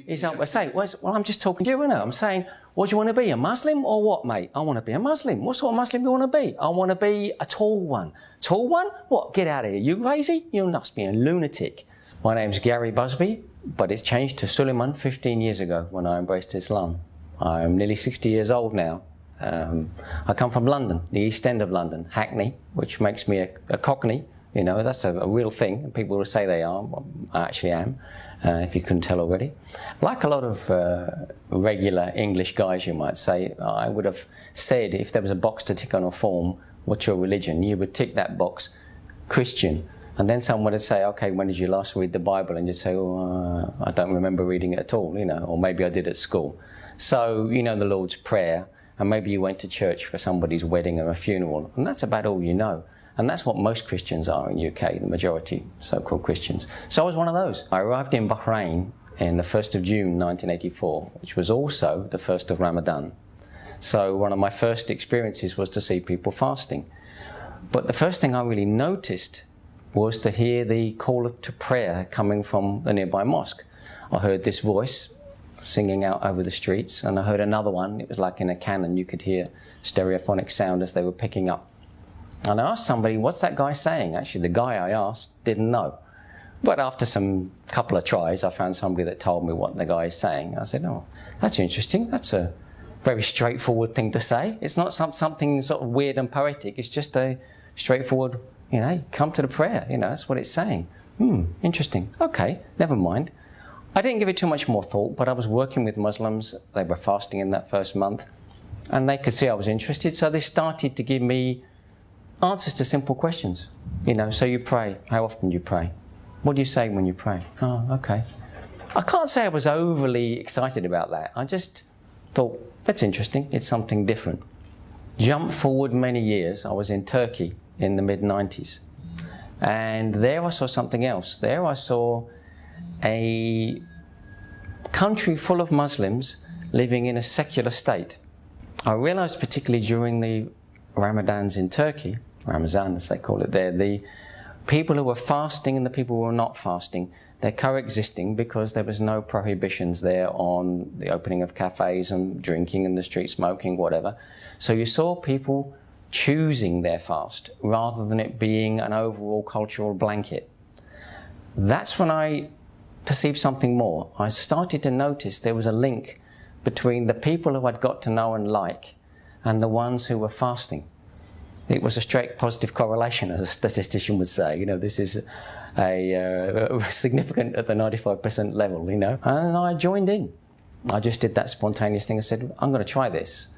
He's like, well, I'm just talking to you, innit? I'm saying, what do you want to be, a Muslim or what, mate? I want to be a Muslim. What sort of Muslim do you want to be? I want to be a tall one. Tall one? What? Get out of here. You crazy? You must be a lunatic. My name's Gary Busby, but it's changed to Suleiman 15 years ago when I embraced Islam. I'm nearly 60 years old now. I come from London, the East End of London, Hackney, which makes me a Cockney. You know, that's a real thing. People will say they are. I actually am, if you couldn't tell already. Like a lot of regular English guys, you might say, I would have said if there was a box to tick on a form, what's your religion? You would tick that box, Christian. And then someone would say, okay, when did you last read the Bible? And you'd say, oh, I don't remember reading it at all, you know, or maybe I did at school. So, you know, the Lord's Prayer, and maybe you went to church for somebody's wedding or a funeral, and that's about all you know. And that's what most Christians are in the UK, the majority so-called Christians. So I was one of those. I arrived in Bahrain in the 1st of June 1984, which was also the 1st of Ramadan. So one of my first experiences was to see people fasting. But the first thing I really noticed was to hear the call to prayer coming from the nearby mosque. I heard this voice singing out over the streets, and I heard another one. It was like in a cannon. You could hear stereophonic sound as they were picking up. And I asked somebody, what's that guy saying? Actually, the guy I asked didn't know. But after some couple of tries, I found somebody that told me what the guy is saying. I said, oh, that's interesting. That's a very straightforward thing to say. It's not something sort of weird and poetic. It's just a straightforward, you know, come to the prayer. You know, that's what it's saying. Interesting. Okay, never mind. I didn't give it too much more thought, but I was working with Muslims. They were fasting in that first month, and they could see I was interested. So they started to give me answers to simple questions. You know, so you pray. How often do you pray? What do you say when you pray? Oh, okay. I can't say I was overly excited about that. I just thought, that's interesting. It's something different. Jump forward many years. I was in Turkey in the mid-90s. And there I saw something else. There I saw a country full of Muslims living in a secular state. I realized particularly during the Ramadans in Turkey, Ramazan as they call it there, the people who were fasting and the people who were not fasting, they're coexisting because there was no prohibitions there on the opening of cafes and drinking in the street, smoking, whatever. So you saw people choosing their fast rather than it being an overall cultural blanket. That's when I perceived something more. I started to notice there was a link between the people who I'd got to know and like and the ones who were fasting. It was a straight positive correlation, as a statistician would say. You know, this is a significant at the 95% level, you know. And I joined in. I just did that spontaneous thing. I said, I'm going to try this.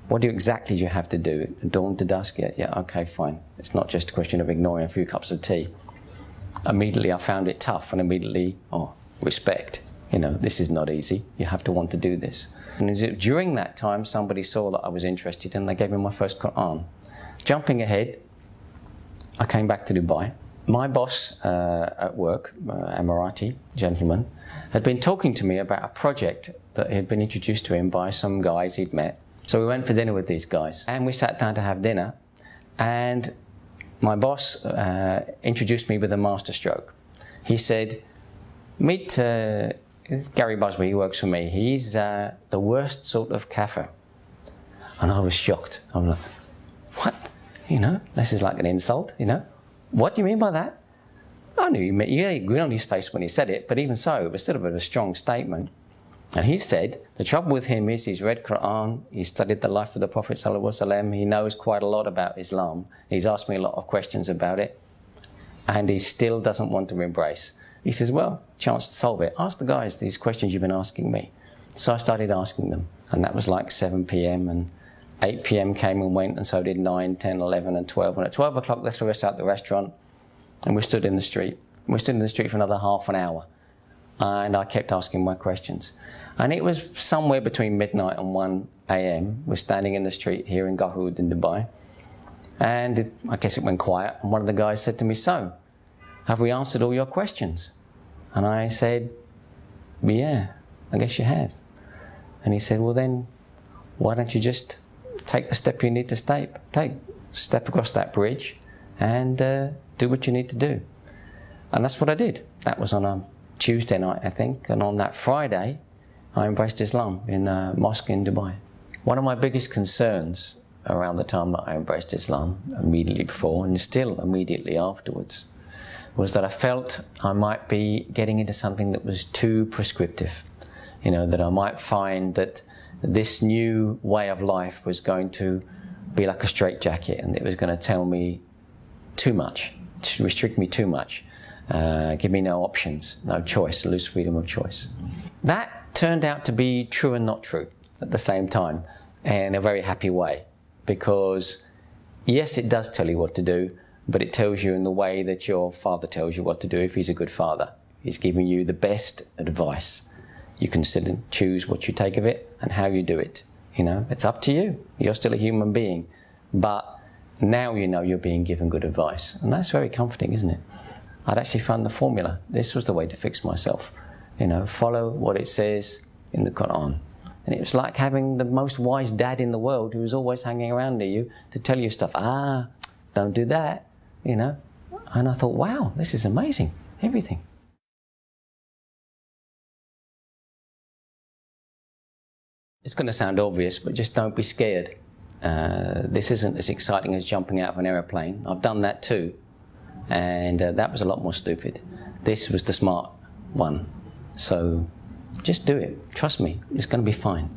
What exactly do you have to do? Dawn to dusk? Yeah, okay, fine. It's not just a question of ignoring a few cups of tea. Immediately I found it tough, and immediately, respect. You know, this is not easy. You have to want to do this. And during that time, somebody saw that I was interested, and they gave me my first Quran. Jumping ahead, I came back to Dubai. My boss at work, Emirati gentleman, had been talking to me about a project that had been introduced to him by some guys he'd met. So we went for dinner with these guys, and we sat down to have dinner, and my boss introduced me with a masterstroke. He said, meet Gary Busby, he works for me. He's the worst sort of kafir. And I was shocked. I'm like, what? You know, this is like an insult, you know? What do you mean by that? I knew he meant, yeah, he grinned on his face when he said it, but even so, it was still a bit of a strong statement. And he said, the trouble with him is he's read Quran, he's studied the life of the Prophet ﷺ, he knows quite a lot about Islam, he's asked me a lot of questions about it, and he still doesn't want to embrace. He says, well, chance to solve it. Ask the guys these questions you've been asking me. So I started asking them, and that was like 7 p.m. and 8 p.m. came and went, and so did 9, 10, 11, and 12. And at 12 o'clock, they threw us out the restaurant, and we stood in the street. We stood in the street for another half an hour, and I kept asking my questions. And it was somewhere between midnight and 1 a.m. We're standing in the street here in Garhoud in Dubai, and I guess it went quiet, and one of the guys said to me, so, have we answered all your questions? And I said, yeah, I guess you have. And he said, well then, why don't you just take the step you need to step across that bridge and do what you need to do. And that's what I did. That was on a Tuesday night, I think, and on that Friday, I embraced Islam in a mosque in Dubai. One of my biggest concerns around the time that I embraced Islam, immediately before and still immediately afterwards, was that I felt I might be getting into something that was too prescriptive. You know, that I might find that this new way of life was going to be like a straitjacket, and it was going to tell me too much, to restrict me too much, give me no options, no choice, lose freedom of choice. That turned out to be true and not true at the same time, in a very happy way, because yes, it does tell you what to do, but it tells you in the way that your father tells you what to do if he's a good father. He's giving you the best advice. You can still choose what you take of it and how you do it. You know, it's up to you. You're still a human being. But now you know you're being given good advice. And that's very comforting, isn't it? I'd actually found the formula. This was the way to fix myself. You know, follow what it says in the Quran. And it was like having the most wise dad in the world who was always hanging around near you to tell you stuff. Don't do that, you know. And I thought, wow, this is amazing. Everything. It's going to sound obvious, but just don't be scared. This isn't as exciting as jumping out of an aeroplane. I've done that too. And that was a lot more stupid. This was the smart one. So just do it. Trust me, it's going to be fine.